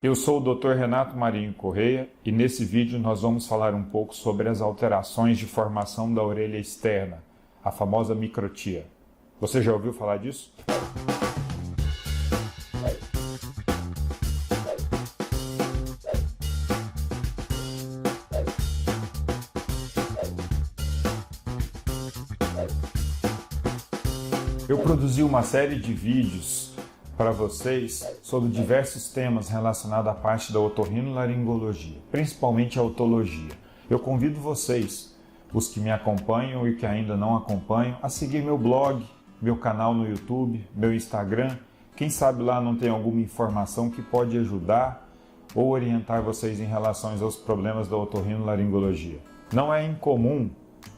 Eu sou o Dr. Renato Marinho Correia e nesse vídeo nós vamos falar um pouco sobre as alterações de formação da orelha externa, a famosa microtia. Você já ouviu falar disso? Eu produzi uma série de vídeos para vocês sobre diversos temas relacionados à parte da otorrinolaringologia, principalmente a otologia. Eu convido vocês, os que me acompanham e que ainda não acompanham, a seguir meu blog, meu canal no YouTube, meu Instagram. Quem sabe lá não tem alguma informação que pode ajudar ou orientar vocês em relação aos problemas da otorrinolaringologia. Não é incomum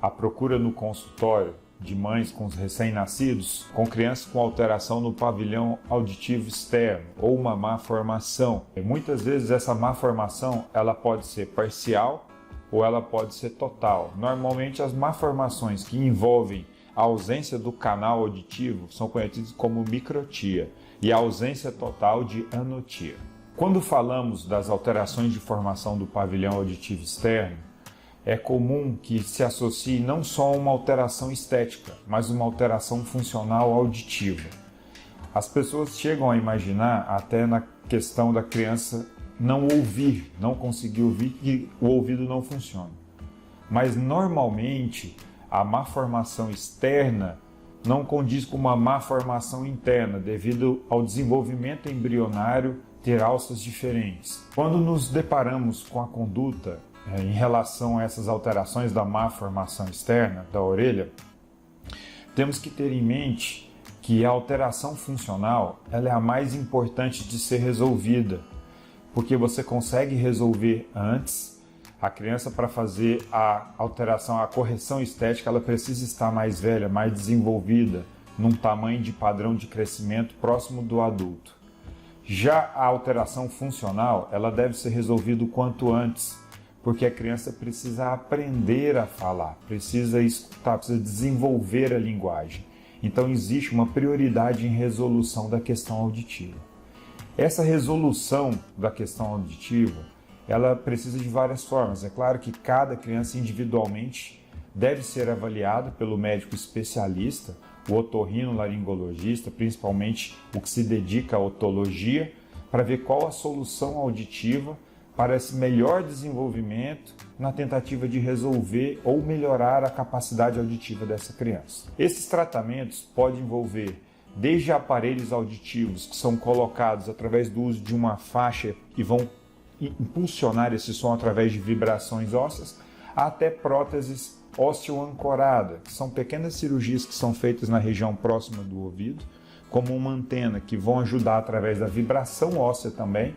a procura no consultório de mães com os recém-nascidos, com crianças com alteração no pavilhão auditivo externo ou uma má formação. E muitas vezes essa má formação ela pode ser parcial ou ela pode ser total. Normalmente as malformações que envolvem a ausência do canal auditivo são conhecidas como microtia e a ausência total de anotia. Quando falamos das alterações de formação do pavilhão auditivo externo, é comum que se associe não só uma alteração estética, mas uma alteração funcional auditiva. As pessoas chegam a imaginar, até na questão da criança não ouvir, não conseguir ouvir, e o ouvido não funciona. Mas normalmente a má formação externa não condiz com uma má formação interna, devido ao desenvolvimento embrionário ter alças diferentes. Quando nos deparamos com a conduta em relação a essas alterações da má formação externa da orelha, temos que ter em mente que a alteração funcional ela é a mais importante de ser resolvida, porque você consegue resolver antes. A criança, para fazer a alteração, a correção estética, ela precisa estar mais velha, mais desenvolvida, num tamanho de padrão de crescimento próximo do adulto. Já a alteração funcional, ela deve ser resolvida o quanto antes, porque a criança precisa aprender a falar, precisa escutar, precisa desenvolver a linguagem. Então existe uma prioridade em resolução da questão auditiva. Essa resolução da questão auditiva, ela precisa de várias formas. É claro que cada criança individualmente deve ser avaliada pelo médico especialista, o otorrinolaringologista, principalmente o que se dedica à otologia, para ver qual a solução auditiva para esse melhor desenvolvimento na tentativa de resolver ou melhorar a capacidade auditiva dessa criança. Esses tratamentos podem envolver desde aparelhos auditivos que são colocados através do uso de uma faixa e vão impulsionar esse som através de vibrações ósseas, até próteses ósseo-ancorada, que são pequenas cirurgias que são feitas na região próxima do ouvido, como uma antena, que vão ajudar através da vibração óssea também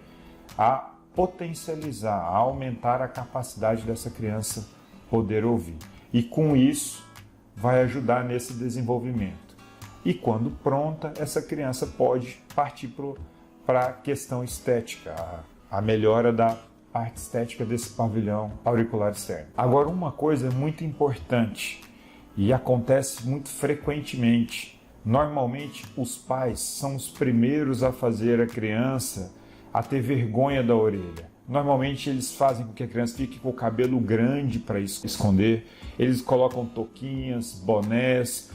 a potencializar, a aumentar a capacidade dessa criança poder ouvir. E com isso vai ajudar nesse desenvolvimento. E quando pronta, essa criança pode partir para a questão estética, a melhora da parte estética desse pavilhão auricular externo. Agora, uma coisa muito importante e acontece muito frequentemente. Normalmente os pais são os primeiros a fazer a criança a ter vergonha da orelha. Normalmente eles fazem com que a criança fique com o cabelo grande para esconder, eles colocam touquinhas, bonés,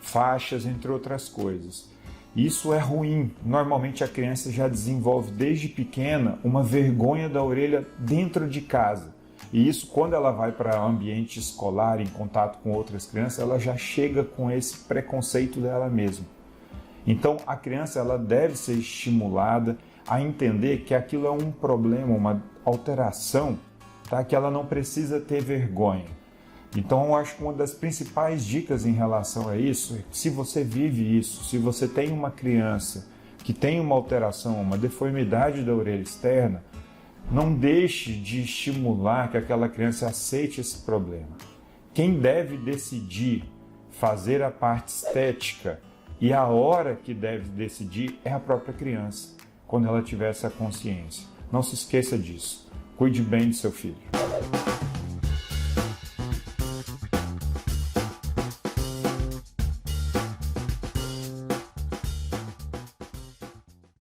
faixas, entre outras coisas. Isso é ruim. Normalmente a criança já desenvolve desde pequena uma vergonha da orelha dentro de casa. E isso, quando ela vai para o ambiente escolar, em contato com outras crianças, ela já chega com esse preconceito dela mesma. Então a criança ela deve ser estimulada a entender que aquilo é um problema, uma alteração, tá? Que ela não precisa ter vergonha. Então eu acho que uma das principais dicas em relação a isso é que se você vive isso, se você tem uma criança que tem uma alteração, uma deformidade da orelha externa, não deixe de estimular que aquela criança aceite esse problema. Quem deve decidir fazer a parte estética e a hora que deve decidir é a própria criança, quando ela tiver essa consciência. Não se esqueça disso. Cuide bem do seu filho.